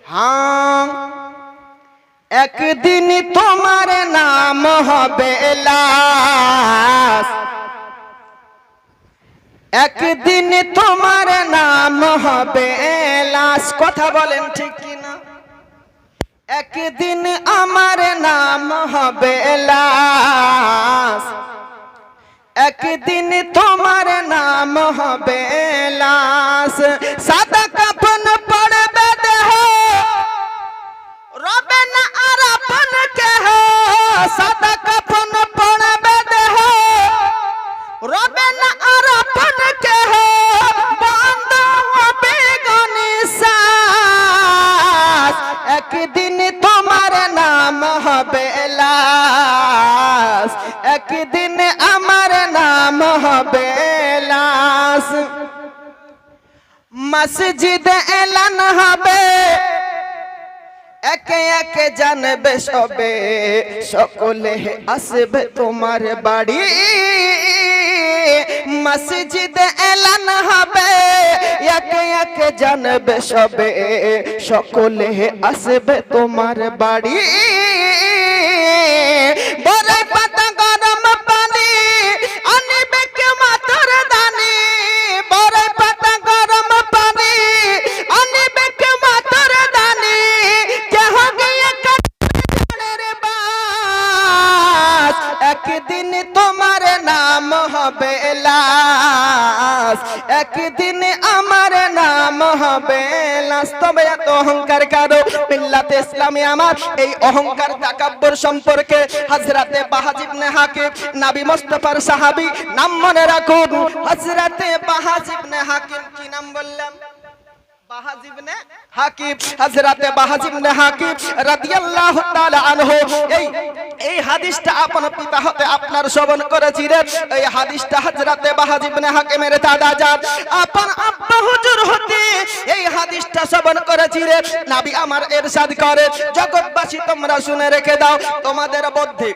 हाँ একদিন তোমার নাম হবে লাশ, একদিন তোমার নাম হবে লাশ। কথা বলেন ঠিক কিনা? একদিন আমার নাম হবে লাশ, একদিন তোমার নাম হবে লাশ। সাদা কাফন পড়বে দেহ রবে না আর আপন কেহ, সাদা কাফন পড়বে দেহ রবে না আর আপন কেহ, বন্ধ হবে গনিশ্বাস। একদিন তোমার নাম হবে লাশ, একদিন আমার নাম হবে লাশ। মসজিদে এলান হবে, একে একে জানবে সবে, সকলে আসবে তোমার বাড়ি। মসজিদে এলান হবে, একে একে জানবে সবে, সকলে আসবে তোমার বাড়ি। বড় পাতা গরম পানি আনিবে কে মাতর দানি, বড় পাতা গরম পানি আনিবে কে মাতর দানি। কেহ গিয়ে কানের বাস, একদিন তোমার নাম হবে লাশ, একদিন আমার নাম হবে লাশ। তবে এত অহংকার কারো মিল্লাতে ইসলামী আমার এই অহংকার তাকাব্বুর সম্পর্কে হযরতে বাহাজ ইবনে হাকিম নবী মুস্তাফার সাহাবী, নাম মনে রাখুন হযরতে বাহাজ ইবনে হাকিম। কি নাম বললাম? বাহাজ ইবনে হাকিম। হযরতে বাহাজ ইবনে হাকিম রাদিয়াল্লাহু তাআলা আনহু এই হাদিসটা আপন পিতা হতে আপনার শ্রবণ করেছিলেন। এই হাদিসটা হযরতে বাহাজ ইবনে হাকিমের দাদাজান আপন আব্বা হুজুর হতে এই হাদিসটা শ্রবণ করেছিলেন। নবী আমার ইরশাদ করে, জগৎবাসী তোমরা শুনে রেখে দাও, তোমাদের মধ্যে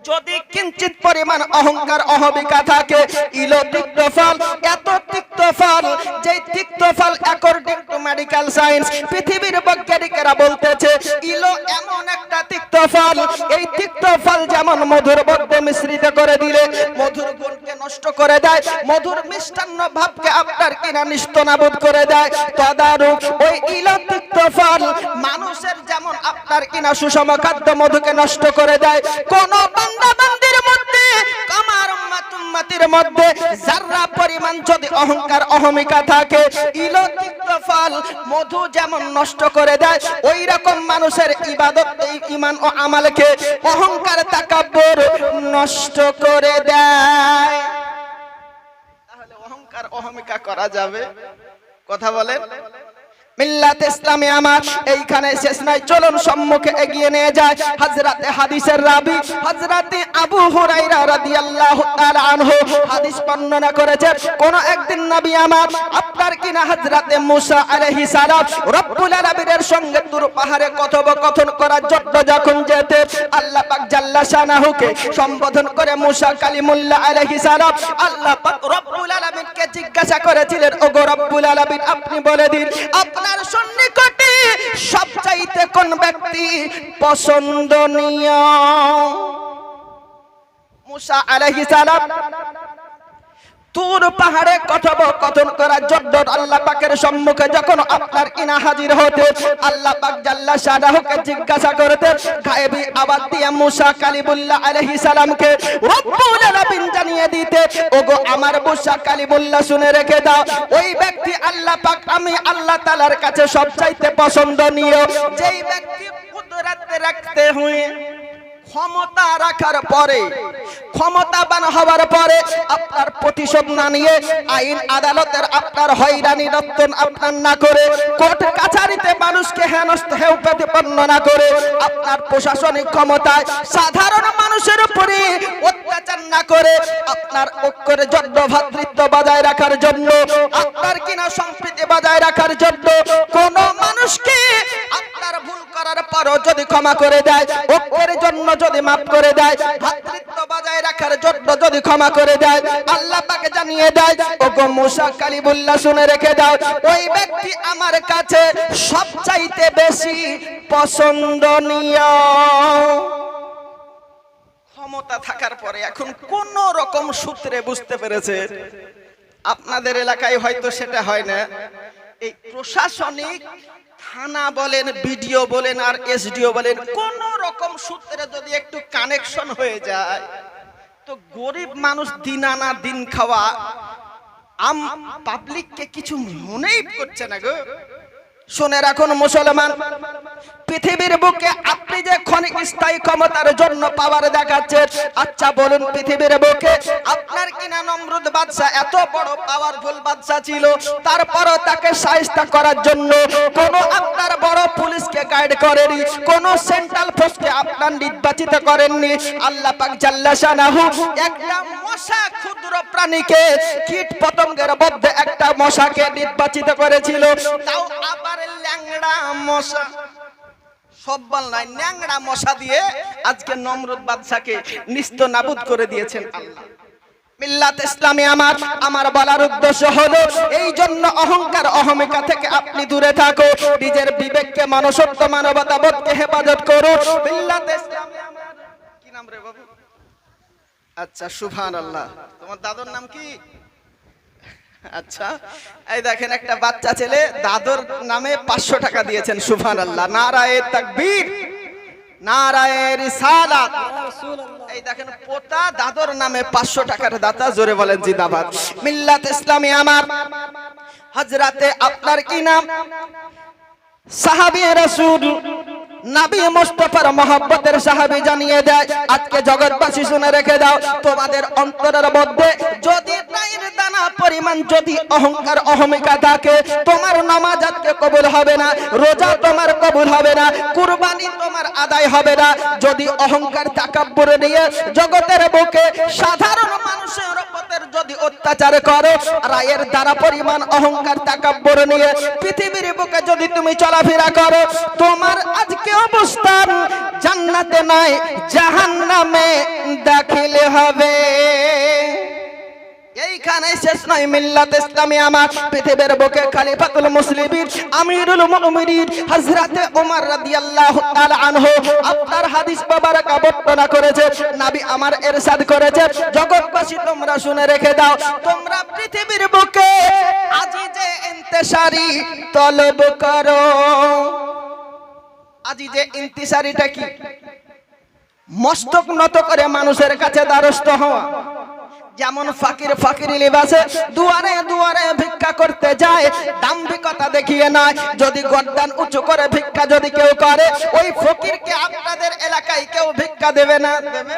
যদি কিঞ্চিত পরিমাণ অহংকার অহমিকা থাকে, ইলো তিক্ত ফল, এত তিক্ত ফল, যে তিক্ত ফল অ্যাকর্ডিং টু মেডিকেল সায়েন্স পৃথিবীর বৈজ্ঞানিকেরা বলতেছে ইলো এমন একটা তিক্ত ফল, এই তিক্ত ফল যেমন মধুর মধ্যে মিশ্রিত করে দিলে মধুর গুণকে নষ্ট করে দেয়, মধুর মিষ্টান্ন ভাবকে আপনার কিনা নিস্তনাবুদ করে দেয়, তদারূপ ওই ইলো তিক্ত ফল মানুষের যেমন আপনার কিনা সুষম খাদ্য মধুকে নষ্ট করে দেয়। কোন বান্দাবান্দির মধ্যে আমার উম্মতের মধ্যে যারা পরিমাণ যদি অহংকার অহমিকা থাকে, ইলো তিক্ত ফল মধু যেমন নষ্ট করে দেয়, ওই রকম মানুষের ইবাদত, ঈমান ও আমালকে অহংকার তাকাব্বুর নষ্ট করে দেয়। তাহলে অহংকার অহমিকা করা যাবে? কথা বলেন। মিল্লাত ইসলামী আমার এইখানে শেষ নাই, চলুন সম্মুখে এগিয়ে নিয়ে যায়। হযরতে হাদিসের রাবি হযরতে আবু হুরায়রা রাদিয়াল্লাহু তাআলা আনহু হাদিস বর্ণনা করেছেন, কোন একদিন নবী আমার আপনার কিনা হযরতে মুসা আলাইহিস সালাম রব্বুল আলামিনের সঙ্গে তুর পাহাড়ে কথোপকথন করার জন্য যখন যেতে আল্লাহ পাক জাল্লা শানাহুকে সম্বোধন করে মুসা কালিমুল্লাহ আলাইহিস সালাম আল্লাহ পাক রব্বুল আলামিনকে জিজ্ঞাসা করেছিলেন, ওগো রব্বুল আলামিন আপনি বলে দিন আপনার সন্নিকটে সবচাইতে কোন ব্যক্তি পছন্দনীয়? মুসা আলাইহিস সালাম তুর পাহাড়ে কথোপকথন করার জন্য আল্লাহ পাকের সম্মুখে যখন আপনার কিনা হাজির হতে আল্লাহ পাক জাল্লা শানাহুকে জিজ্ঞাসা করতে গায়েবী আওয়াজ দিয়ে মুসা কালিমুল্লাহ আলাইহিস সালামকে রব্বুল আলামিন জানিয়ে দিতে, ওগো আমার মুসা কালিমুল্লাহ শুনে রেখে দাও, ওই ব্যক্তি আল্লাহ পাক আমি আল্লাহ তাআলার কাছে সবচাইতে পছন্দনীয় যেই ব্যক্তি কুদরত রাখতে হয়, ক্ষমতা রাখার পরে, ক্ষমতাবান হওয়ার পরে আপনার প্রতিশোধ না নিয়ে আইন আদালতের আপনার হয়রানি রত্তন আপনার না করে, কোর্ট কাছারিতে মানুষকে হেয় প্রতিপন্ন না করে, আপনার প্রশাসনিক ক্ষমতায় সাধারণ মানুষের উপরে অত্যাচার না করে, আপনার ঐক্যের জন্য ভ্রাতৃত্ব বজায় রাখার জন্য, আপনার কিনা সম্প্রীতি বজায় রাখার জন্য কোন মানুষকে আপনার ভুল করার পরও যদি ক্ষমা করে দেয়, ঐক্যের জন্য যদি মাফ করে দেয়, ভ্রাতৃত্ব বজায় রাখার জন্য যদি ক্ষমা করে দেয়, আল্লাহ পাকে জানিয়ে দেয়, ওগো মুসা কালিমুল্লাহ শুনে রেখে দাও, ওই ব্যক্তি আমার কাছে সবচাইতে বেশি পছন্দনীয়। ক্ষমতা থাকার পরে এখন কোন রকম সূত্রে বুঝতে পেরেছে, আপনাদের এলাকায় হয়তো সেটা হয় না, এই প্রশাসনিক থানা বলেন, বিডিও বলেন আর এসডিও বলেন, কোন রকম সূত্রে যদি একটু কানেকশন হয়ে যায় তো গরিব মানুষ দিন আনা দিন খাওয়া পাবলিককে কিছু মনেই করছে না গো। শুনে রাখুন মুসলমান, পৃথিবীর বুকে আপনি যে ক্ষণিক স্থায়ী ক্ষমতার জন্য পাওয়ার দেখাচ্ছেন, আচ্ছা বলুন পৃথিবীর বুকে আপনার কিনা নমরুদ বাদশা এত বড় পাওয়ারফুল বাদশা ছিল, তারপরও তাকে শায়েস্তা করার জন্য কোন আপনার বড় পুলিশকে গাইড করেনি, কোন সেন্ট্রাল ফোর্সকে আপনার নির্বাচিত করেননি। আল্লাহ পাক জাল্লা শানাহু একটা মশা, ক্ষুদ্র প্রাণীকে, কীট পতঙ্গের মধ্যে একটা মশাকে নির্বাচিত করেছিল, তাও আবার ল্যাংড়া মশা, সব্বল নয়, ন্যাংড়া মশা দিয়ে আজকে নমরুদ বাদশাকে নিস্ত নাবুদ করে দিয়েছেন আল্লাহ। মিল্লাত ইসলামী আমার বলার উদ্দেশ্য হলো এই জন্য অহংকার অহমিকা থেকে আপনি দূরে থাকো, নিজের বিবেককে, মনুষ্যত্ব, মানবতাবোধকে হেফাজত করো। মিল্লাত ইসলামী কি নাম রে বাবু? আচ্ছা সুবহানাল্লাহ, তোমার দাদুর নাম কি? আচ্ছা, এই দেখেন একটা বাচ্চা ছেলে দাদুর নামে 500 টাকা দিয়েছেন। সুবহানাল্লাহ, নারায়ে তাকবীর, নারায়ে রিসালাত। এই দেখেন পোতা দাদুর নামে 500 টাকার দাতা, জোরে বলেন জিন্দাবাদ। মিল্লাত ইসলামী হযরতে আপনার কি নাম, সাহাবী রাসূল নবী মুস্তাফার মহব্বতের সাহাবী জানিয়ে দেয়, আজকে জগৎবাসী শুনে রেখে দাও, তোমাদের অন্তরের মধ্যে যদি নাইর দানা পরিমাণ যদি অহংকার অহমিকা থাকে, তোমার নামাজ আজকে কবুল হবে না, রোজা তোমার কবুল হবে না, কুরবানি তোমার আদায় হবে না। যদি অহংকার তাকাব্বুর নিয়ে জগতের বুকে সাধারণ মানুষের উপর যদি অত্যাচার করো, রায়ের দ্বারা পরিমাণ অহংকার তাকাব্বুর নিয়ে পৃথিবীর বুকে যদি তুমি চলাফেরা করো, তোমার আজকে অবস্থান জান্নাতে নয় জাহান্নামে দাখিল হবে। এইখানে শেষ নয়। মিল্লাত ইসলামী পৃথিবীর বুকে খলিফাতুল মুসলিমিন, আমিরুল মুমিনিন হযরতে ওমর রাদিয়াল্লাহু তাআলা আনহু আপনার হাদিস মুবারক বর্ণনা করেছে, নবী আমার ইরশাদ করেছে, জগৎবাসী তোমরা শুনে রেখে দাও, তোমরা পৃথিবীর বুকে আজিজে ইন্তেশারি তলব করো। আজিজে ইন্তেশারিটা কি? মস্তক নত করে মানুষের কাছে দ্বারস্থ হওয়া। যেমন ফকির ফকিরি লিবাসে দুয়ারে দুয়ারে ভিক্ষা করতে যায়, দাম্ভিকতা দেখিয়ে নয়। যদি গর্দান উঁচু করে ভিক্ষা যদি কেউ করে, ওই ফকিরকে আপনাদের এলাকায় কেউ ভিক্ষা দেবে না। দেবে?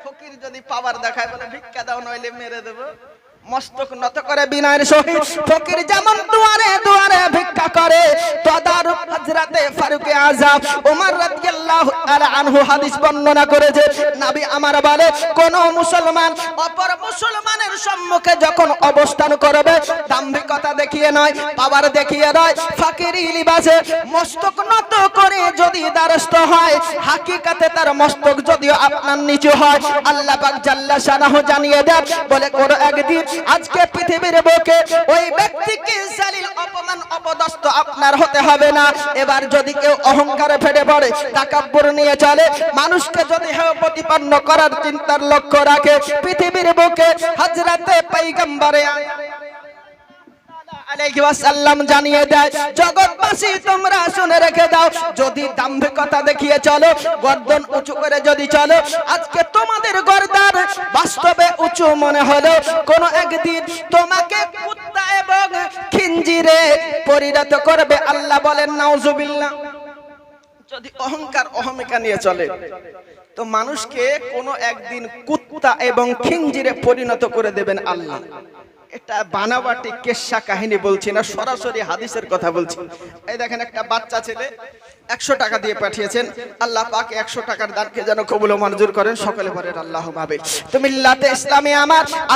ফকির যদি পাওয়ার দেখায় বলে ভিক্ষা দাও নইলে মেরে দেবো, মস্তক নত করে বিনয়ের সহিত ফকির যেমন দুয়ারে দুয়ারে ভিক্ষা করে, তদারূপ হযরতে ফারুক আযম ওমর রাদিয়াল্লাহু তাআলা আনহু হাদিস বর্ণনা করেছে, নবী আমার বলে, কোন মুসলমান অপর মুসলমানের সম্মুখে যখন অবস্থান করবে, দাম্ভিকতা দেখিয়ে নয়, পাওয়ার দেখিয়ে নয়, ফকিরি লিবাসে মস্তক নত করে যদি দ্বারস্থ হয়, হাকিকাতে তার মস্তক যদিও আপনার নিচু হয়, আল্লাহ পাক জাল্লা শানাহু জানিয়ে দেন, বলে কোন একদিন আজকে পৃথিবীর বুকে ওই ব্যক্তিকে জালিল অপমান অপদস্থ আপনার হতে হবে না। এবার যদি কেউ অহংকারে ফেটে পড়ে, তাকাব্বুর নিয়ে চলে, মানুষকে যদি হেয় প্রতিপন্ন করার চিন্তার লক্ষ্য রাখে, পৃথিবীর বুকে হযরতে পয়গম্বরে আলাইহি ওয়াসাল্লাম জানিয়ে দেয়, জগৎবাসী তোমরা শুনে রেখে দাও, যদি দাম্ভিকতা দেখিয়ে চলো, গর্দন উঁচু করে যদি চলো, আজকে তোমাদের গর্দান বাস্তবে উঁচু মনে হলো, কোন একদিন তোমাকে কুত্তা এবং খিঞ্জিরে পরিণত করবে। আল্লাহ বলেন নাউজুবিল্লাহ। যদি অহংকার অহমিকা নিয়ে চলে তো মানুষকে কোন একদিন কুত্তা এবং খিঞ্জিরে পরিণত করে দেবেন আল্লাহ। এটা বানাবাটি কেশা কাহিনী বলছি না, সরাসরি হাদিসের কথা বলছি। এই দেখেন একটা বাচ্চা ছেলে 100 টাকা দিয়ে পাঠিয়েছেন, আল্লাহ পাক 100 টাকার দানকে যেন কবুল ও মঞ্জুর করেন, সকলে বলেন আল্লাহুম্মা আমিন। তো মিল্লাতে ইসলামী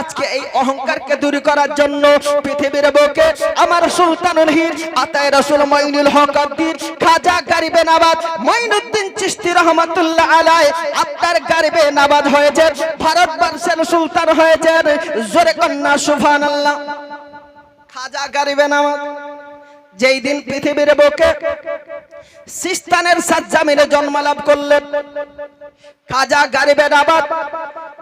আজকে এই অহংকারকে দূর করার জন্য পৃথিবীর বুকে আমার সুলতানুল হিন্দ আতায়ে রাসূল মঈনুল হক উদ্দিন খাজা গরিবে নওয়াজ মঈনুদ্দিন চিশতি রহমাতুল্লাহ আলাইহি আপনার গর্বে নাবাদ হয়েছে, ভারতবর্ষের সুলতান হয়েছে। জোরে কন্যা সুবহানাল্লাহ। খাজা গরিবে নাবাদ যেই দিন পৃথিবীর বুকে সিস্তানের সাজ্জামিনে জন্ম লাভ করলেন, খাজা গরিবে নাবাদ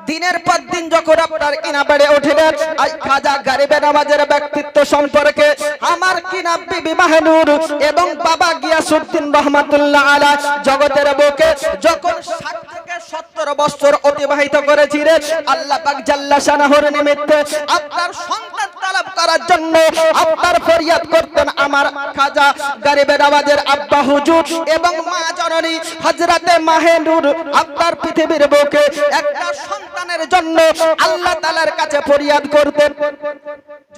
দিনের পর দিন যখন আপনার কিনা বেড়ে উঠলেন, আজ খাজা গরিবে নাবাজের ব্যক্তিত্ব সম্পর্কে আমার কিনা বিবি মাহনুর এবং বাবা গিয়াসউদ্দিন রহমাতুল্লাহ আলাইহি জগতের বুকে যখন 60 থেকে 70 বছর অতিবাহিত করেছিলেন, আল্লাহ পাক জাল্লা শানাহুর নিমিত্তে আপনার সন্তান তালাব করার জন্য আপনার ফরিয়াদ করতেন আমার খাজা গরিবে নাবাজের আব্বা হুজুর এবং মা জননী হযরতে মাহনুর আপনার পৃথিবীর বুকে একটা সন্তানের জন্য আল্লাহ তাআলার কাছে ফরিয়াদ করতেন।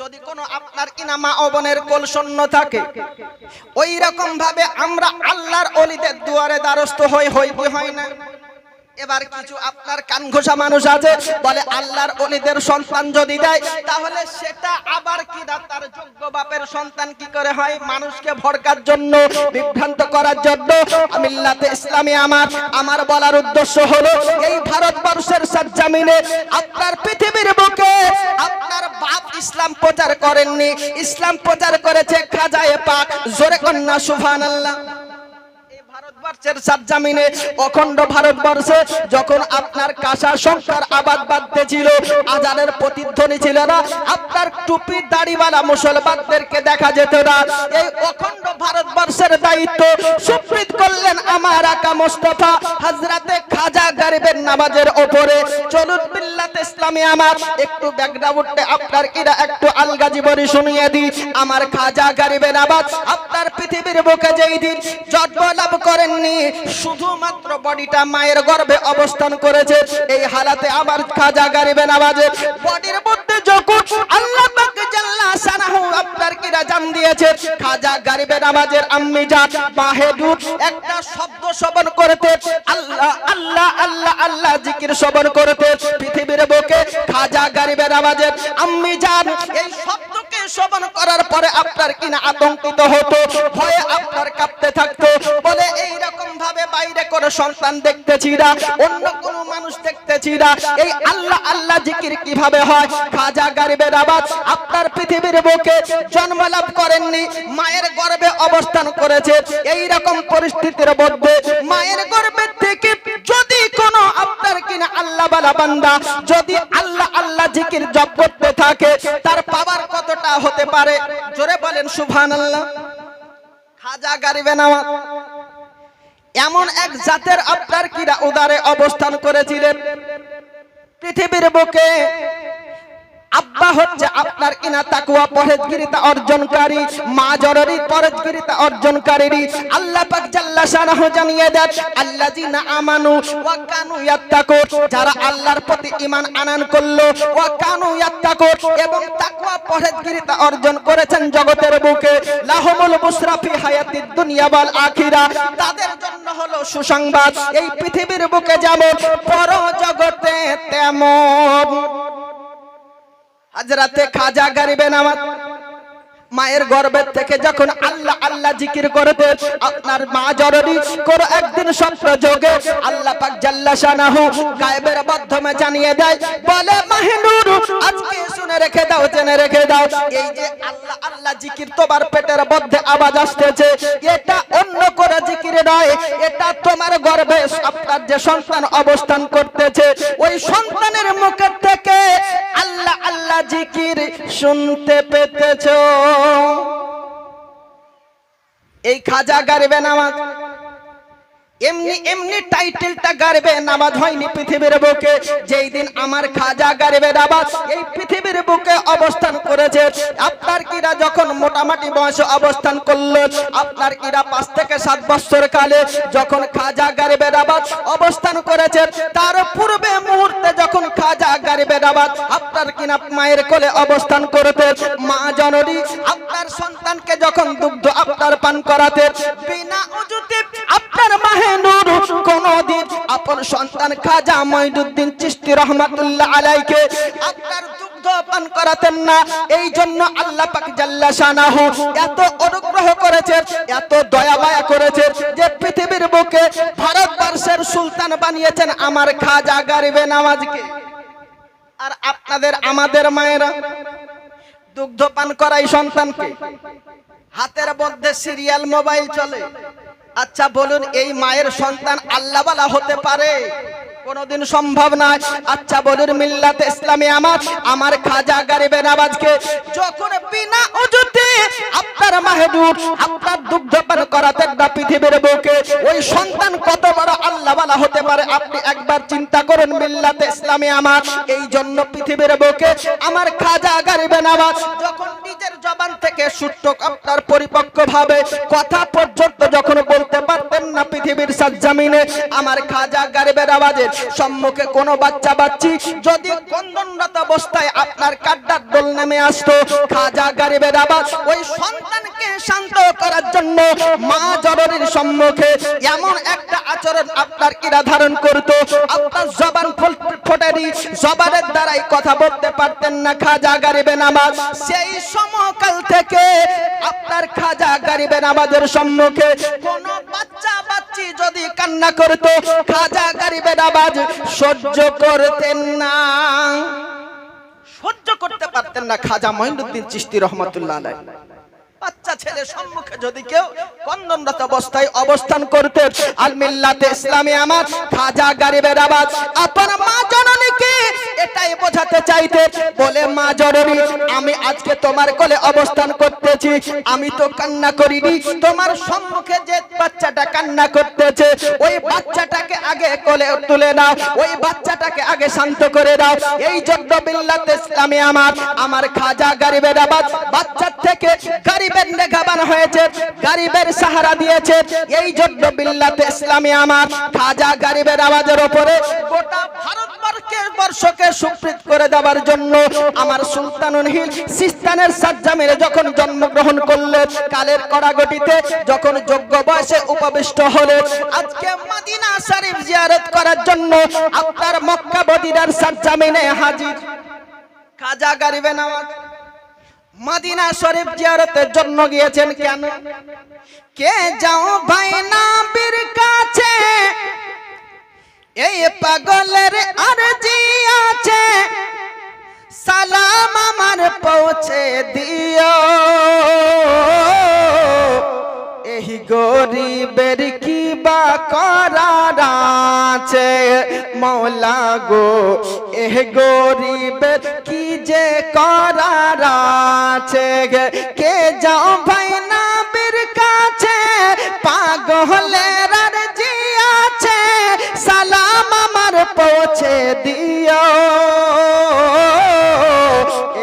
যদি কোনো আপনার কিনা মা ও বোনের কোল শূন্য থাকে, ওই রকম ভাবে আমরা আল্লাহর ওলিদের দুয়ারে দ্বারস্থ হই কি হয় না? এবার কিছু আপনার কান ঘোষা মানুষ আছে বলে আল্লাহর ওলিদের সন্তান যদি দেয় তাহলে সেটা আবার কি তার যোগ্য বাপের সন্তান কি করে হয়? মানুষকে ভড়কার জন্য, বিভ্রান্ত করার জন্য মিল্লাতে ইসলামী আমার বলার উদ্দেশ্য হলো এই ভারতবর্ষের সাজ্জামিনে আপনার পৃথিবীর বুকে আপনার বাপ ইসলাম প্রচার করেননি, ইসলাম প্রচার করেছে খাজায়ে পাক। জোরে কন্যা সুবহানাল্লাহ। ভারতবর্ষের সাজ্জামিনে অখণ্ড ভারতবর্ষে যখন আপনার কাঁসা সংসার আবাদ বাঁধতেছিল, আজানের প্রতিধ্বনি ছিল না, আপনার টুপি দাড়িওয়ালা মুসলমানদেরকে দেখা যেত না। এই অখণ্ড ভারতবর্ষের দায়িত্ব সুপ্রিত করলেন আমার আকা মুস্তাফা হযরতে খাজা গরিবে নাবাজের উপরে। চলুন মিল্লাতে ইসলামী একটু ব্যাকগ্রাউন্ডে আপনার কিরা একটু আলগা জীবনী শুনিয়ে দিই। আমার খাজা গরিবে নাবাজ আপনার পৃথিবীর বুকে যেই দিন জন্ম লাভ করেননি, শুধুমাত্র বডিটা মায়ের গর্ভে অবস্থান করেছে। এই হালাতে আমার খাজা গরিবে নাবাজের বডির মধ্যে যখন আল্লাহ পাক জাল্লা শানাহু আপনার কিরা জান দিয়েছে, খাজা গরিবে নাবাজের আম্মি জান মাহদুর একটা শব্দ শ্রবণ করতে, আল্লাহ আল্লাহ আল্লাহ আল্লাহ জিকির শ্রবণ করতে, পৃথিবীর বুকে খাজা গরিবে নাবাজের আম্মি জান এই শব্দকে শ্রবণ করার পরে আপনার কিনা আতঙ্কিত হতো, ভয়ে আপনার কাঁপতে থাকতো, বলে এই রকম ভাবে বাইরে কোনো সন্তান দেখতেছি না, অন্য কোনো মানুষ দেখতেছি না, এই আল্লাহ আল্লাহ জিকির কিভাবে হয়? খাজা গরিবে নাবাজ আপনার পৃথিবীর বুকে জন্ম লাভ করেননি, মায়ের গর্ভে অবস্থান করেছে। এই রকম পরিস্থিতির মধ্যে মায়ের গর্ভের থেকে যদি কোনো আপনার কিনা আল্লাহ বালা বান্দা যদি আল্লাহ আল্লাহ জিকির জপ করতে থাকে, তার পাওয়ার কতটা হতে পারে? জোরে বলেন সুবহানাল্লাহ। খাজা গরিবে নাবাজ এমন এক জাতের আপনার কিরা উদারে অবস্থান করেছিলেন পৃথিবীর বুকে। আব্বা হচ্ছে আপনার কিনা তাকওয়া পরহেজগারিতা অর্জনকারী, মা জননী পরহেজগারিতা অর্জনকারী। আল্লাহ পাক জাল্লা শানাহু জানিয়ে দেন আল্লাযিনা আমানু ওয়া কানু ইয়াত্তাকুন, যারা আল্লাহর প্রতি ঈমান আনয়ন করলো, ওয়া কানু ইয়াত্তাকুন এবং তাকওয়া পরহেজগারিতা অর্জন করেছেন জগতের বুকে, লাহুমুল বুশরা ফি হায়াতিদ দুনিয়া ওয়াল আখিরা, তাদের জন্য হলো সুসংবাদ এই পৃথিবীর বুকে যেমন পর জগতে তেমন। হযরতে খাজা গরিবে নাবাজ মায়ের গর্ভের থেকে যখন আল্লাহ আল্লাহ জিকির করতে, আপনার মা জননী কোন একদিন স্বপ্ন যোগে আল্লাহ পাক জাল্লা শানাহু গায়েবের মাধ্যমে জানিয়ে দেয়, বলে মাহনুর আজকে শুনে রেখে দাও, জেনে রেখে দাও, এই যে আল্লাহ আল্লাহ জিকির তোমার পেটের মধ্যে আওয়াজ আসতেছে, এটা অন্য কোন জিকির নয়, এটা তোমার গর্ভে আপনার যে সন্তান অবস্থান করতেছে, ওই সন্তানের মুখ থেকে আল্লাহ আল্লাহ জিকির শুনতে পেতেছো। এই খাজা গরিবে নাবাজ এমনি এমনি টাইটেলটা গরিবে নাবাজ হয়নি পৃথিবীর বুকে। যেই দিন আমার খাজা গরিবে নাবাজ এই পৃথিবীর বুকে অবস্থান করেছে, আপনার কিরা যখন মোটামুটি বয়সে অবস্থান করলো, আপনার কিরা 5 থেকে 7 বছর কালে যখন খাজা গরিবে নাবাজ অবস্থান করেছে, তার পূর্বে মুহূর্তে যখন খাজা গরিবে নাবাজ আপনার কিনা মায়ের কোলে অবস্থান করতে, মা জননী আপনার সন্তানকে যখন দুগ্ধ আপনার পান করাতে, বিনা ওযুতে আপনার মাহনুর কোনদিন আপন সন্তান খাজা মঈনুদ্দিন চিশতি রহমাতুল্লাহ আলাইহিকে আপনার দুগ্ধ পান করাতেন না। এই জন্য আল্লাহ পাক জাল্লা শানাহু এত অনুগ্রহ করেছে, এত দয়া মায়া করেছে যে পৃথিবীর বুকে ভারত সুলতান বানিয়েছেন আমার খাজা গরিবে নওয়াজকে। আর আপনাদের আমাদের মায়েরা দুগ্ধ পান করাই সন্তানকে, হাতের মধ্যে সিরিয়াল মোবাইল চলে। আচ্ছা বলুন, এই মায়ের সন্তান আল্লাহওয়ালা হতে পারে? কোনদিন সম্ভব নয়। আচ্ছা বলুন, মিল্লাতে ইসলামী আমার খাজা গরিবে নওয়াজকে যখন বিনা ওজুতে আপনার মাহবুব আপনার দুগ্ধ পান করাতেন না পৃথিবীর বুকে, ওই সন্তান কত বড় আল্লাহওয়ালা হতে পারে আপনি একবার চিন্তা করুন। মিল্লাতে ইসলামী এই জন্য পৃথিবীর বুকে আমার খাজা গরিবে নওয়াজ যখন নিজের জবান থেকে সূত্র আপনার পরিপক্ক ভাবে কথা পর্যন্ত যখন বলতে পারতেন না পৃথিবীর সাজ্জামিনে, আমার খাজা গরিবে নওয়াজের সম্মুখে কোনো বাচ্চা বাচ্চি যদি কন্দনরত অবস্থায় আপনার কাড্ডার দোল নেমে আসতো, খাজা গরিবে নওয়াজ ওই সন্তানকে শান্ত করার জন্য মা জননীর সম্মুখে এমন একটা আচরণ আপনার কিরা ধারণ করত, আপনার জবান ফোটেনি, জবানের দ্বারাই কথা বলতে পারতেন না খাজা গরিবে নওয়াজ। সেই সময়কাল থেকে আপনার খাজা গরিবে নওয়াজের সম্মুখে কোনো বাচ্চা বাচ্চি যদি কান্না করত, খাজা গরিবে নওয়াজ সহ্য করতেন না, সহ্য করতে পারতেন না। খাজা মঈনুদ্দিন চিশতি রহমাতুল্লাহ আলাইহি বাচ্চা ছেলে সম্মুখে যদি কেউ কন্দনরত অবস্থায় অবস্থান করতে, আল মিল্লাতে ইসলামী আমার খাজা গরিবে নওয়াজ আপনার মা জননীকে এটাই বোঝাতে চাইতে বলে, মা জননী আমি আজকে তোমার কোলে অবস্থান করতেছি, আমি তো কান্না করিনি, তোমার সম্মুখে যে বাচ্চাটা কান্না করতেছে ওই বাচ্চাটাকে আগে কোলে তুলে নাও, ওই বাচ্চাটাকে আগে শান্ত করে দাও। এই জন্য মিল্লাতে ইসলামী আমার খাজা গরিবে নওয়াজ বাচ্চার থেকে গরিবের নেগাবান হয়েছে, গরিবের সাহারা দিয়েছে। এই জন্য মিল্লাতে ইসলামী আমার খাজা গরিবে নওয়াজের উপরে গোটা ভারতবর্ষকে সুপ্রীত করে দেওয়ার জন্য আমার সুলতানুল হিল সিস্তানের সাজ্জামিনে যখন জন্মগ্রহণ করলেন, কালের কড়াগটিতে যখন যোগ্য বয়সে উপবিষ্ট হলেন, আজকে মদিনা শরীফ জিয়ারত করার জন্য আপনার মক্কা মদিনার সাজ্জামিনে হাজির খাজা গরিবে নওয়াজ। মদিনা শরীফ জিয়ারতের জন্য গিয়েছেন কেন? কে যাও ভাই নবীর কাছে, এই পাগলের আরজি আছে, সালাম আমার পৌঁছে দিও, এই গরিবের কি বা করার আছে, মওলা গো এই গরিবের কি যে করার আছে। কে যাও ভাই নবীর কাছে, পাগলের আরজি আছে, সালাম আমার পৌঁছে দিও,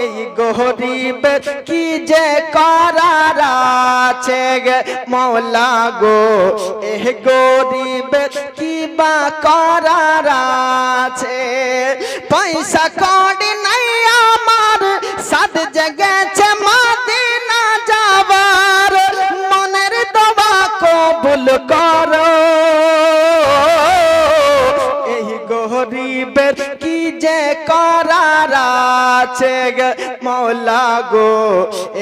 এই গরিবের কি যে করার আছে, মওলা গো এই গরিবের কি বা করার আছে। পয়সা কড়ি নাই আমার, সাত জেগেছে মদিনা যাবার, মনের দোয়া কবুল করো, এই গরিবের কি যে করার আছে, মওলা গো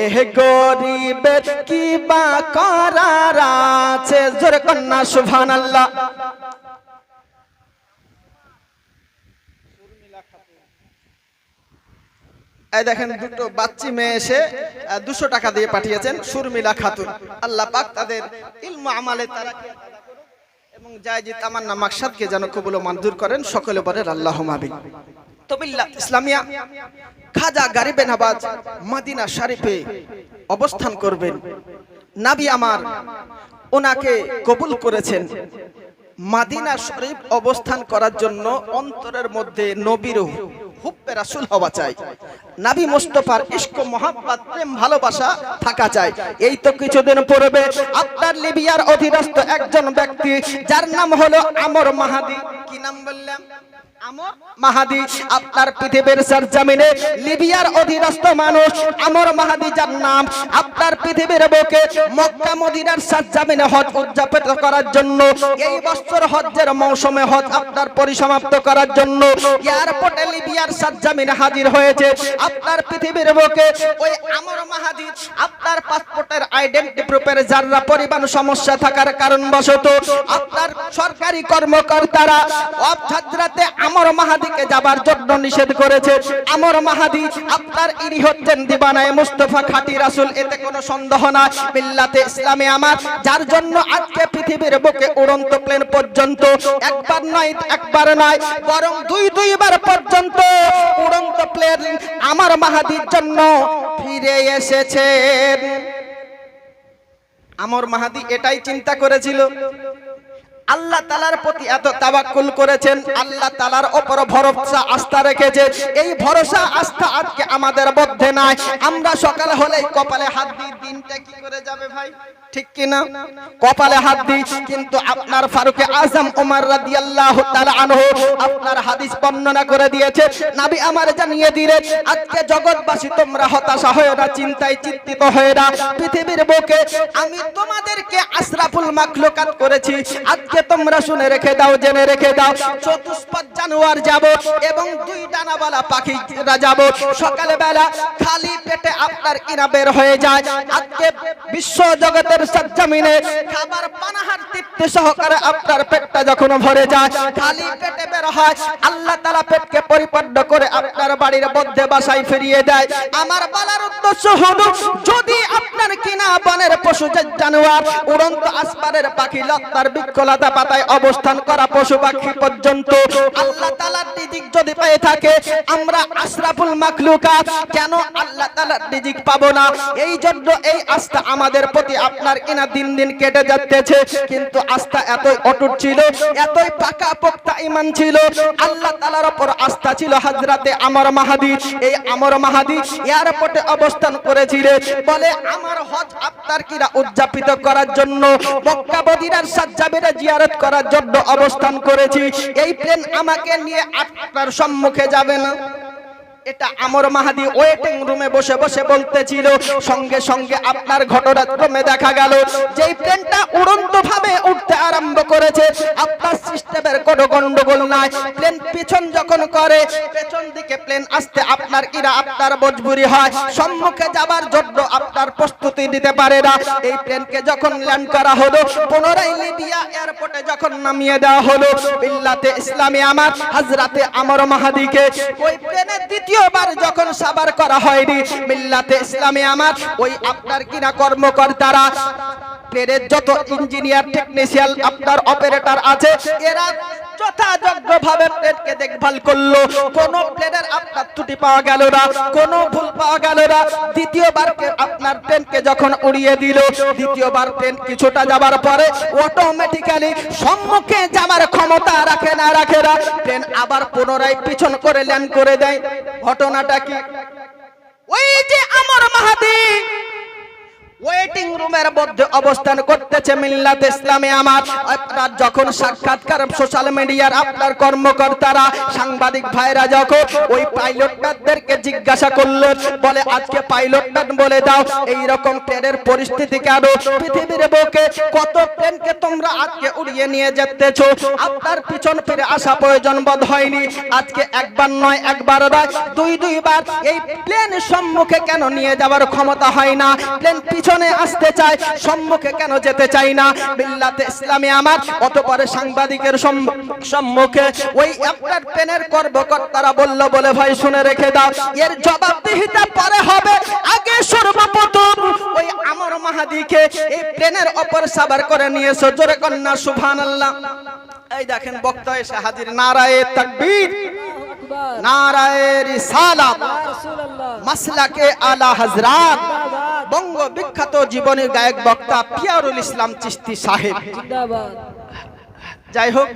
এই গরিবের কি বা করার আছে। জোরে কন্যা সুবহানাল্লাহ। এই দেখেন দুটো বাচ্চি মেয়ে এসে 200 টাকা দিয়ে পাঠিয়েছেন, সুরমিলা খাতুন। আল্লাহ পাক তাদের ইলম আমালে তারাকে এবং জায়েজি তামান্না মাকসাদকে যেন কবুল ও মঞ্জুর করেন, সকলে বলেন আল্লাহুম্মা আমিন। তো মিল্লাত ইসলামিয়া খাজা গরিবে নওয়াজ মদিনা শরীফে অবস্থান করবেন। নবী আমার ওনাকে কবুল করেছেন। মদিনা শরীফ অবস্থান করার জন্য অন্তরের মধ্যে নবীর হুব্বে রাসূল হওয়া চাই, নবী মুস্তাফার ইশক মোহাব্বত প্রেম ভালোবাসা থাকা চাই। এই তো কিছুদিন পূর্বে আপনার লিবিয়ার অধীনস্থ একজন ব্যক্তি যার নাম হলো আমর মাহাদি, কি নাম বললাম? আমর মাহাদি আপনার পৃথিবীর সরজমিনে লিবিয়ার অধীনস্থ মানুষ আমর মাহাদি যার নাম আপনার পৃথিবীর বুকে মক্কা মদিনার সরজমিনে হজ উদযাপন করার জন্য এই বছর হজ্জের মৌসুমে হজ আপনার পরিসমাপ্ত করার জন্য এয়ারপোর্টে লিবিয়ার সরজমিনে হাজির হয়েছে আপনার পৃথিবীর বুকে ওই আমর মাহাদি আপনার পাসপোর্টের আইডেন্টি প্রুফের যারা পরিমাণ সমস্যা থাকার কারণবশত আপনার সরকারি কর্মকর্তারা হজরাতে আমর মাহাদিকে যাবার জন্য নিষেধ করেছে। আমর মাহাদি আপনার ইনি হচ্ছেন দিবানায়ে মুস্তাফা খাঁটি রাসূল, এতে কোনো সন্দেহ নাই। মিল্লাতে ইসলামে আমার যার জন্য আজকে পৃথিবীর বুকে উড়ন্ত প্লেন পর্যন্ত একবার নয় একবার নয় বরং দুইবার পর্যন্ত উড়ন্ত প্লেন আমর মাহাদির জন্য ফিরে এসেছে। আমর মাহাদি এটাই চিন্তা করেছিল, আল্লাহ তাআলার প্রতি এত তাওয়াক্কুল করেছেন, আল্লাহ তাআলার উপর ভরসা আস্থা রেখেছে। এই ভরসা আস্থা আজকে আমাদের মধ্যে নাই। আমরা সকাল হলেই কপালে হাত দিই, দিনটা কি করে যাবে ভাই, ঠিক কি না? কপালে হাত দিই, কিন্তু আপনার ফারুকে আজম ওমর রাদিয়াল্লাহু তাআলা আনহু আপনার হাদিস বর্ণনা করে দিয়েছে, নবী আমার জানিয়ে দিলেন আজকে জগৎবাসী তোমরা হতাশা হয় না, চিন্তায় চিন্তিত হয় না। পৃথিবীর বুকে আমি তোমাদেরকে আশরাফুল মাখলুকাত করেছি। আজকে তোমরা শুনে রেখে দাও, জেনে রেখে দাও, চতুষ্পদ জানোয়ার যাব এবং দুই ডানাওয়ালা পাখিরা যাব। সকালবেলা খালি পেটে আপনার কিনা বের হয়ে যায়। আজকে বিশ্ব জগতের সরজমিনে খাবার পানাহার তৃপ্তি সহকারে আপনার পেটটা যখন ভরে যায়, খালি পেটে বের হয়, আল্লাহ তাআলা পেটকে পরিপূর্ণ করে আপনার বাড়ির মধ্যে বাসায় ফিরিয়ে দেয়। আমার বলার উদ্দেশ্য হলো, যদি আপনার কিনা বনের পশু জানোয়ার, উড়ন্ত আসমানের পাখি, লতার বৃক্ষলতা পাতায় অবস্থান করা পশু পাখি পর্যন্ত আল্লাহ তাআলার রিজিক যদি পেয়ে থাকে, আমরা আশরাফুল মাখলুকাত কেন আল্লাহ তাআলার রিজিক পাবো না? এই জন্য এই আস্থা আমাদের প্রতি আপনার কিনা দিন দিন কেটে যাচ্ছে। কিন্তু আস্থা এতই অটুট ছিল, এতই পাকা পোক্তা ঈমান ছিল, আল্লাহ তাআলার উপর আস্থা ছিল। হযরতে আমর মাহাদি, এই আমর মাহাদি এয়ারপোর্টে অবস্থান করেছিলেন, বলে আমার হজ আপনার কিনা উদযাপিত করার জন্য মক্কা মদিনার সরজমিনে জিয়ারত করার জন্য অবস্থান করেছি। এই প্লেন আমাকে নিয়ে আপনার সম্মুখে যাবে না। এটা আমর মাহাদি ওয়েটিং রুমে বসে বসে বলতেছিল। সঙ্গে সঙ্গে আপনার ঘটনাক্রমে দেখা গেল যেই প্লেনটা উড়ন্ত ভাবে উঠতে আরম্ভ করেছে, আপনার সিস্টেমের কোনো গন্ডগোল নাই। প্লেন পিছন যখন করে, পেছন দিকে প্লেন আসতে আপনার ইরা আপনার মজবুরি হয় সম্মুখে যাবার জন্য আপনার প্রস্তুতি দিতে পারে না। এই প্লেনকে যখন ল্যান্ড করা হলো, পুনরায় লিবিয়া এয়ারপোর্টে যখন নামিয়ে দেওয়া হলো, বিল্লাতে ইসলামে আমার হযরতে আমর মাহাদিকে ওই প্লেনের দ্বিতীয়বার যখন সাবার করা হয়নি, মিল্লাতে ইসলামে আমার ওই আপনার কিনা কর্মকর্তারা, প্লেনের যত ইঞ্জিনিয়ার টেকনিশিয়ান আপনার অপারেটর আছে, এরা যথাযোগ্যভাবে প্লেনকে দেখভাল করলো। কোন প্লেনের আপনার ত্রুটি পাওয়া গেল না, কোন ভুল পাওয়া গেল না। দ্বিতীয়বার আপনার প্লেনকে যখন উড়িয়ে দিল, দ্বিতীয়বার প্লেন কিছুটা যাবার পরে অটোমেটিক্যালি সম্মুখে যাবার ক্ষমতা রাখে না প্লেন আবার পুনরায় পিছন করে ল্যান্ড করে দেয়। ঘটনাটা কি? ওই যে আমর মাহাদি ওয়েটিং রুমের মধ্যে অবস্থান করতেছে, মিল্লাতে ইসলামে আমার আপনার যখন সাক্ষাৎকার সোশ্যাল মিডিয়ার আপনার কর্মকর্তারা, সাংবাদিক ভাইরা যখন ওই পাইলটদেরকে জিজ্ঞাসা করলেন, বলে আজকে পাইলটম্যান বলে দাও এই রকম প্লেনের পরিস্থিতি কেন? পৃথিবীর বুকে কত প্লেনকে তোমরা আজকে উড়িয়ে নিয়ে যেতেছো, আপনার পিছন ফিরে আসা প্রয়োজন বোধ হয়নি। আজকে একবার নয় একবার নয় দুইবার এই প্লেন সম্মুখে কেন নিয়ে যাওয়ার ক্ষমতা হয় না? প্লেন পিছনে আসতে চায়, সম্মুখে কেন যেতে চাই না? বিল্লাতে ইসলামে আমার অতঃপরে সাংবাদিকের সম্মুখে ওই আপনার প্লেনের কর্মকর্তারা বলল, বলে ভাই শুনে রেখে দাও, এর জবাবদিহিতা পরে হবে, আগে সর্বপ্রথম ওই আমর মাহাদিকে এই প্লেনের উপর সাবার করে নিয়েছো। জোরে কন্যা সুবহানাল্লাহ। এই দেখেন বক্তা এসে হাজির, নারায়ে তাকবীর, নারায়ে রিসালাত, মাসলাকে আলা হযরত, বঙ্গ বিখ্যাত জীবনী গায়ক বক্তা পিয়ারুল ইসলাম চিশতি সাহেব। যাই হোক,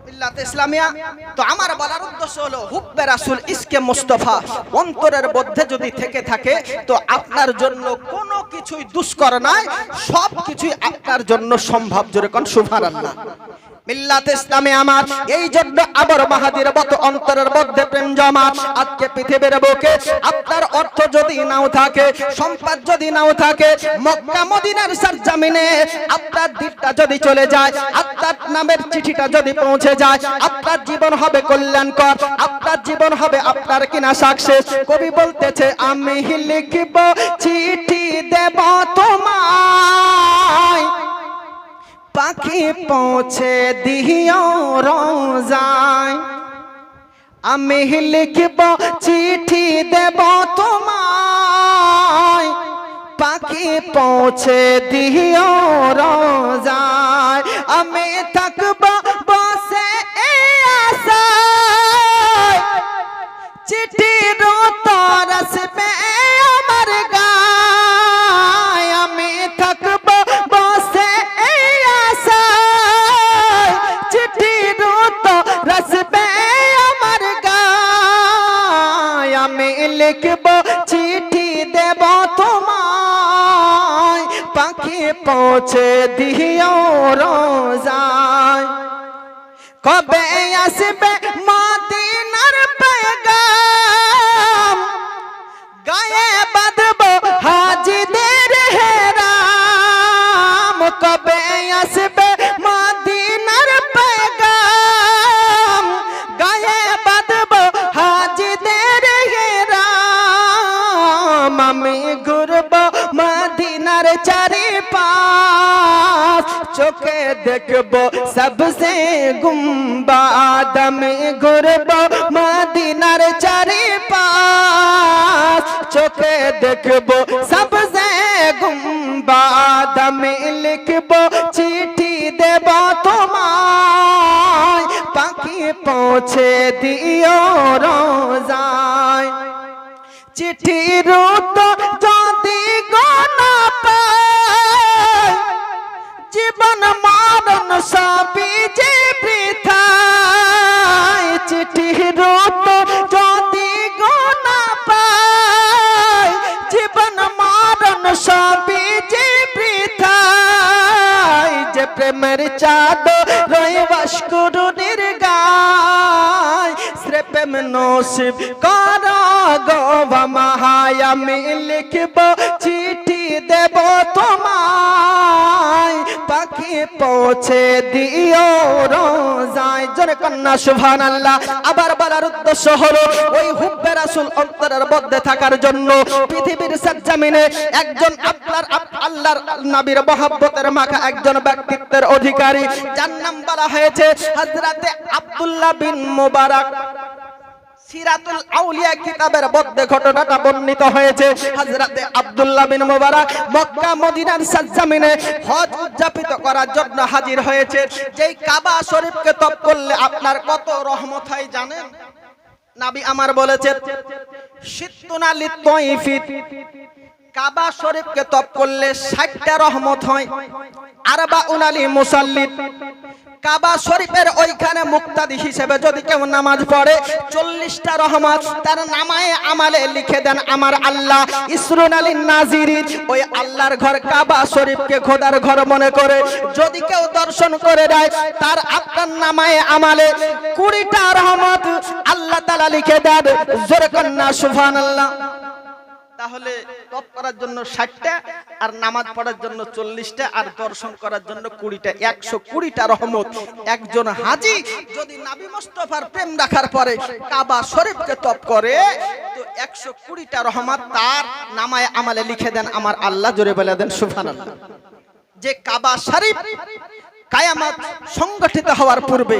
মিল্লাতে ইসলামিয়া, তো আমার বলার উদ্দেশ্য হলো হুব্বে রাসূল, ইশকে মুস্তাফা অন্তরের মধ্যে যদি থেকে থাকে, তো আপনার জন্য কোনো কিছুই দুষ্কর নয়, সব কিছুই আপনার জন্য সম্ভব। জোরে কোন সুবহানাল্লাহ। মিল্লাত ইসলামে আমার এই জন্য আবার মাহাদির মতো অন্তরের মধ্যে প্রেম জমা। আজকে পৃথিবীর বুকে আপনার অর্থ যদি নাও থাকে, সম্পদ যদি নাও থাকে, মক্কা মদিনার সরজমিনে আপনার দিকটা যদি চলে যায়, আপনার নামের চিঠিটা যদি পৌঁছে যায়, আপনার জীবন হবে কল্যাণকর, আপনার জীবন হবে আপনার কিনা সাকসেস। কবি বলতেছে আমি লিখব চিঠি দেব তোমায়, পাখি পৌঁছে দিও রোজায়। আমি লিখব চিঠি দেব তোমায়, পাখি পৌঁছে দিও রোজায়। আমি থাকব বসে এই আশায়, চিঠির উত্তর আসবে আমার গায়। আমি থাকব বসে এই আশায়, চিঠির উত্তর আসবে আমার গায়। আমি লিখব চিঠি দেব তোমায়, পাখি পৌঁছে দিও রোজায়। কবে আসবে মদিনার পেগাম, গায়ে বাঁধব হাজিদের হেরাম। কবে আসবে মদিনার পেগাম, গায়ে বাঁধব হাজিদের হেরাম। আমি ঘুরব মদিনার চারিপাশ, চোখে দেখব সবসে গুম্বাদ। আমি ঘুরব মদিনার চারিপাশ, চোখে দেখব সবসে গুম্বাদ। আমি লিখব চিঠি দেব তোমায়, পাখি পৌঁছে দিও রোজায়। চিঠির উত্তর যদি গোনা পায়, জীবন মরণ সবই যে বৃথায়। চিঠির উত্তর যদি গোনা পায়, জীবন মরণ সবই যে বৃথায়। যে প্রেমের চাদর রয়ে বাস করুনির গায়, সে প্রেম নসিব কর গো মাহায়। আমি লিখব চিঠি দেব তোমায়, পাখি পৌঁছে দিও রোজায়। জোরে কন্যা সুবহানাল্লাহ। আবার বলার উদ্দেশ্য হলো ওই হুব্বে রাসূল অন্তরের মধ্যে থাকার জন্য পৃথিবীর সরজমিনে একজন আপনার আল্লাহর নবীর মহব্বতের মাখা একজন ব্যক্তিত্বের অধিকারী, যার নাম বলা হয়েছে হযরতে আব্দুল্লাহ বিন মুবারক। সিরাতুল আউলিয়া কিতাবের মধ্যে ঘটনাটা বর্ণিত হয়েছে। হযরতে আব্দুল্লাহ বিন মুবারক মক্কা মদিনার সরজমিনে হজ উদযাপিত করার জন্য হাজির হয়েছে। যেই কাবা শরীফকে তপ করলে আপনার কত রহমত হয় জানেন? নবী আমার বলেছেন সিত্তুনা লিত্তাইফিত, কাবা শরীফকে তপ করলে 60টা রহমত হয়। আরবাউন আলী মুসাল্লিত, কাবা শরীফের ওইখানে মুক্তাদি হিসেবে যদি কেউ নামাজ পড়ে 40টা রহমত তার নামায়ে আমালে লিখে দেন আমার আল্লাহ। ইসরুন আলী নাজিরিন, ওই আল্লাহর ঘর কাবা শরীফকে খোদার ঘর মনে করে যদি কেউ দর্শন করে দেয়, তার আপনার নামায়ে আমালে 20টা রহমত আল্লাহ তাআলা লিখে দেন। জোরে কন্না সুবহানাল্লাহ। তাহলে তপ করার জন্য 60টা, আর নামাজ পড়ার জন্য 40টা, আর দর্শন করার জন্য 20টা, 120টা রহমত। একজন হাজী যদি নবী মুস্তাফার প্রেম রাখার পরে কাবা শরীফকে তপ করে তো 120টা রহমত তার নামায়ে আমালে লিখে দেন আমার আল্লাহ। জোরে বলে দেন সুবহানাল্লাহ। যে কাবা শরীফ কিয়ামত সংগঠিত হওয়ার পূর্বে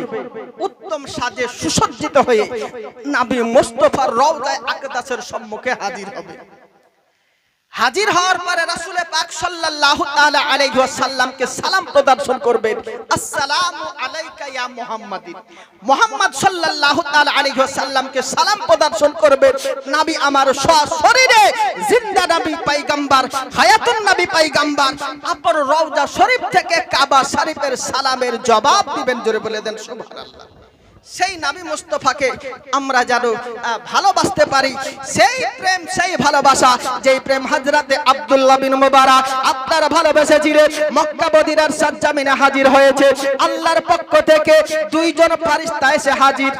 উত্তম সাজে সুসজ্জিত হয়ে নবী মুস্তাফার রওজায়ে আকদাসের সম্মুখে হাজির হবে। হাজির হওয়ার পরে রাসূল পাক সাল্লাল্লাহু তাআলা আলাইহি ওয়াসাল্লামকে সালাম প্রদর্শন করবেন, আসসালামু আলাইকা ইয়া মুহাম্মাদিন। মুহাম্মদ সাল্লাল্লাহু তাআলা আলাইহি ওয়াসাল্লামকে সালাম প্রদর্শন করবেন। নবী আমার সশরীরে জিন্দা নবী পয়গম্বর, হায়াতুন নবী পয়গম্বর আপন রওজা শরীফ থেকে কাবা শরীফের সালামের জবাব দিবেন। জোরে বলে দেন সুবহানাল্লাহ। সেই নবী মুস্তাফাকে আমরা যেন ভালোবাসতে পারি, সেই প্রেম সেই ভালোবাসা যেই প্রেম হযরতে আব্দুল্লাহ বিন মুবারক আপনারা ভালোবেসেছিলেন। মক্কা মদিনার সরজমিনে হাজির হয়েছে, আল্লাহর পক্ষ থেকে দুইজন ফেরেশতা এসে হাজির।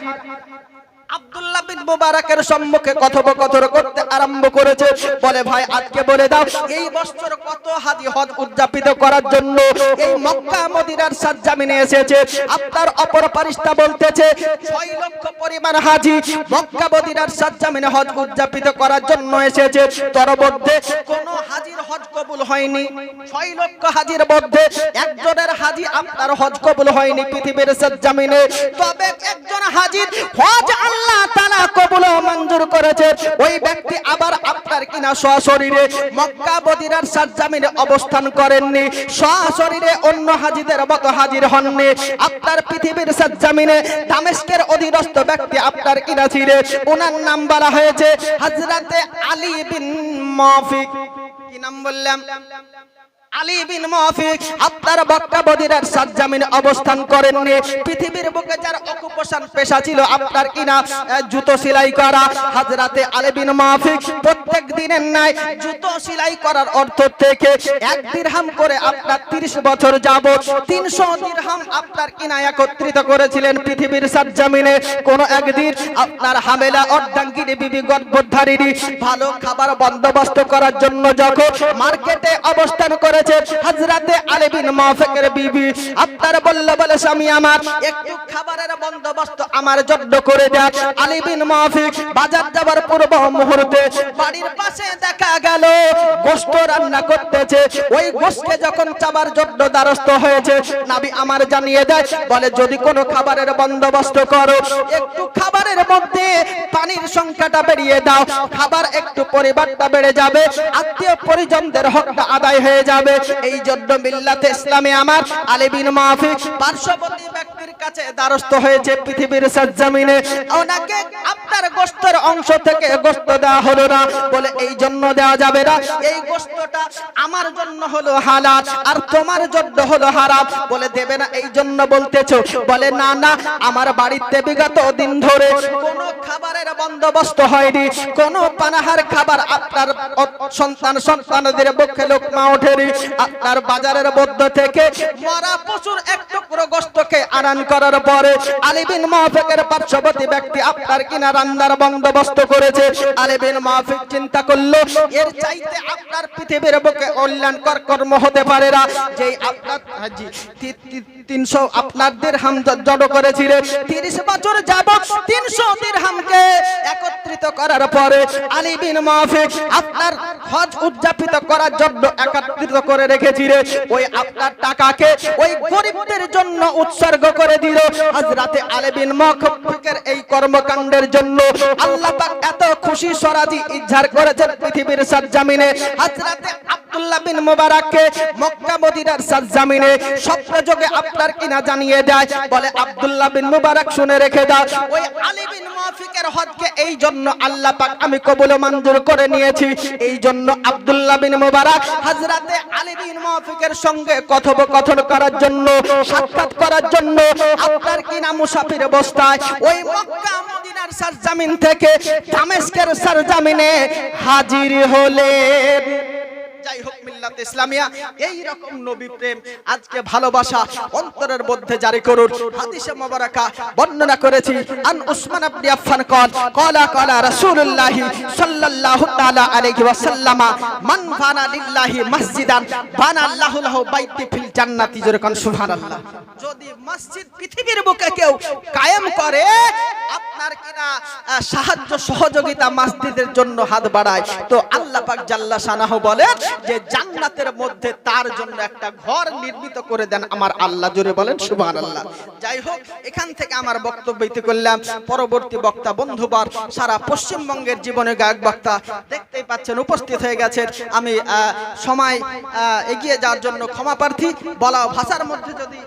আব্দুল্লাহ বিন মুবারকের সম্মুখে কথোপকথন করতে আরম্ভ করেছে, বলে ভাই আজকে বলে দাও এই বছর কত হাজি হজ উদযাপিত করার জন্য এই মক্কা মদিনার সরজমিনে এসেছে। আপনার অপর ফেরেশতা বলতেছে 6 লক্ষ পরিমাণ হাজি মক্কা মদিনার সরজমিনে হজ উদযাপিত করার জন্য এসেছে, তার মধ্যে কোন হাজির হজ কবুল হয়নি। 6 লক্ষ হাজির মধ্যে একজনের হাজি আপনার হজ কবুল হয়নি পৃথিবীর সরজমিনে, তবে একজন হাজির হজ আল্লাহ তাআলা কবুল ও মঞ্জুর করেছে। ওই ব্যক্তি আবার আপনার কিনা সশরীরে মক্কা মদিনার সরজমিনে অবস্থান করেননি, সশরীরে অন্য হাজিদের মতো হাজির হননি। আপনার পৃথিবীর সরজমিনে দামেস্কের অধীনস্থ ব্যক্তি আপনার কিনা ছিলেন, ওনার নাম বলা হয়েছে হযরতে আলী বিন মুআফিক। কি নাম বললাম? আলী বিন মুআফিক। আপনার মক্কা মদিনার সরজমিনে অবস্থান করেননি। পৃথিবীর বুকে যার অকুপেশন পেশা ছিল আপনার কিনা জুতো সেলাই করা, হযরতে আলী বিন মুআফিক প্রত্যেক দিনের ন্যায় জুতো সেলাই করার অর্থ থেকে 1 দিরহাম করে আপনার 30 বছর যাবত 300 দিরহাম আপনার কিনা একত্রিত করেছিলেন পৃথিবীর সরজমিনে। কোন একদিন আপনার হামেলা অর্ধাঙ্গিনী বিবি গর্ভধারিণী ভালো খাবার বন্দোবস্ত করার জন্য যখন মার্কেটে অবস্থান করে হযরতে আলী বিন মুআফিকের বিবি আপনার বলে স্বামী আমার একটু খাবারের বন্দোবস্ত আমার জন্য করে দেন। আলী বিন মুআফিক বাজার যাবার পূর্ব মুহূর্তে বাড়ির পাশে দেখা গেল গোশত রান্না করতেছে। ওই গোশতে যখন চাবার জন্য দ্বারস্থ হয়েছে, নবী আমার জানিয়ে দেয়, বলে যদি কোনো খাবারের বন্দোবস্ত করো একটু খাবারের মধ্যে পানির সংখ্যাটা বেরিয়ে দাও, খাবার একটু পরিমাণটা বেড়ে যাবে, আত্মীয় পরিজনদের হকটা আদায় হয়ে যাবে। এই জন্য মিল্লাতে ইসলামে আমার আলী বিন মুআফিক পার্শ্ববর্তী ব্যক্তির কাছে দ্বারস্থ হয়েছে পৃথিবীর সরজমিনে। ওনাকে আপনার গোশতের অংশ থেকে গোশত দেওয়া হলো না, বলে এই জন্য দেওয়া যাবে না, এই গোশতটা আমার জন্য হলো হালাল আর তোমার জন্য হলো হারাম, বলে দেবে না এই জন্য বলতেছো? বলে না না, আমার বাড়িতে বিগত দিন ধরে কোনো খাবারের বন্দোবস্ত হয়নি, কোনো পানাহার খাবার আপনার সন্তানদের পক্ষে লোকমা ওঠেনি। আপনার বাজারের মধ্য থেকে মরা পশুর এক টুকরো গোশতকে আনান করার পরে আলী বিন মুআফিকের পার্শ্ববর্তী ব্যক্তি আপনার কিনা রান্নার বন্দোবস্ত করেছে। আলী বিন মুআফিক চিন্তা করলো এর চাইতে আপনার পৃথিবীর বুকে কল্যাণকর কর্ম হতে পারে না, যে আপনার হাজি 300 আপনার দিরহাম জড়ো করেছিলেন। 30 বছর যাবত 300 দিরহামকে একত্রিত করার পরে আলী বিন মুআফিক আপনার হজ উদযাপিত করার জন্য একত্রিত করে রেখেছিলেন। ওই আপনার টাকাকে ওই গরিবদের জন্য উৎসর্গ করে দিল। হযরতে আলী বিন মুআফিকের এই কর্মকাণ্ডের জন্য আল্লাহ পাক এত খুশি সরাজি ইজহার করেছেন পৃথিবীর সরজমিনে। হযরতে আব্দুল্লাহ বিন মুবারককে মক্কা মদিনার সরজমিনে স্বপ্নযোগে আপনার কিনা জানিয়ে দেয়, বলে আব্দুল্লাহ বিন মুবারক শুনে রেখে দাও, ওই আলী বিন মুআফিকের হজকে এই জন্য আল্লাহ পাক আমি কবুল মঞ্জুর করে নিয়েছি। এই জন্য আব্দুল্লাহ বিন মুবারক হযরতে আলী বিন মুআফিকের সঙ্গে কথোপকথন করার জন্য, সাক্ষাৎ করার জন্য আপনার কিনা মুসাফির অবস্থায় ওই মক্কা মদিনার সরজমিন থেকে দামেস্কের সরজমিনে হাজির হলেন। যাই হোক মিল্লাতে ইসলামিয়া এই রকম নবী প্রেম আজকে ভালোবাসা অন্তরের মধ্যে জারি করুন। হাদিসে মুবারাকা বর্ণনা করেছি আন উসমান ইবনে আফফান ক্বালা রাসূলুল্লাহ সাল্লাল্লাহু তাআলা আলাইহি ওয়াসাল্লাম মান বানা লিল্লাহি মসজিদান বানা আল্লাহু লাহু বাইতি ফিল জান্নাতি, জোরে কোন সুবহানাল্লাহ। যদি মসজিদ পৃথিবীর বুকে কেউ কায়েম করে, আপনার কিনা সাহায্য সহযোগিতা মসজিদের জন্য হাত বাড়ায়, তো আল্লাহ পাক জাল্লা শানাহু বলেন যে জান্নাতের মধ্যে তার জন্য একটা ঘর নির্মিত করে দেন আমার আল্লাহ, জোরে বলেন সুবহানাল্লাহ। যাই হোক, এখান থেকে আমার বক্তব্য ইতি করলাম। পরবর্তী বক্তা বন্ধুবার সারা পশ্চিমবঙ্গের জীবনে গায়ক বক্তা দেখতেই পাচ্ছেন উপস্থিত হয়ে গেছেন। আমি সময় এগিয়ে যাওয়ার জন্য ক্ষমা প্রার্থী। বলা ভাষার মধ্যে যদি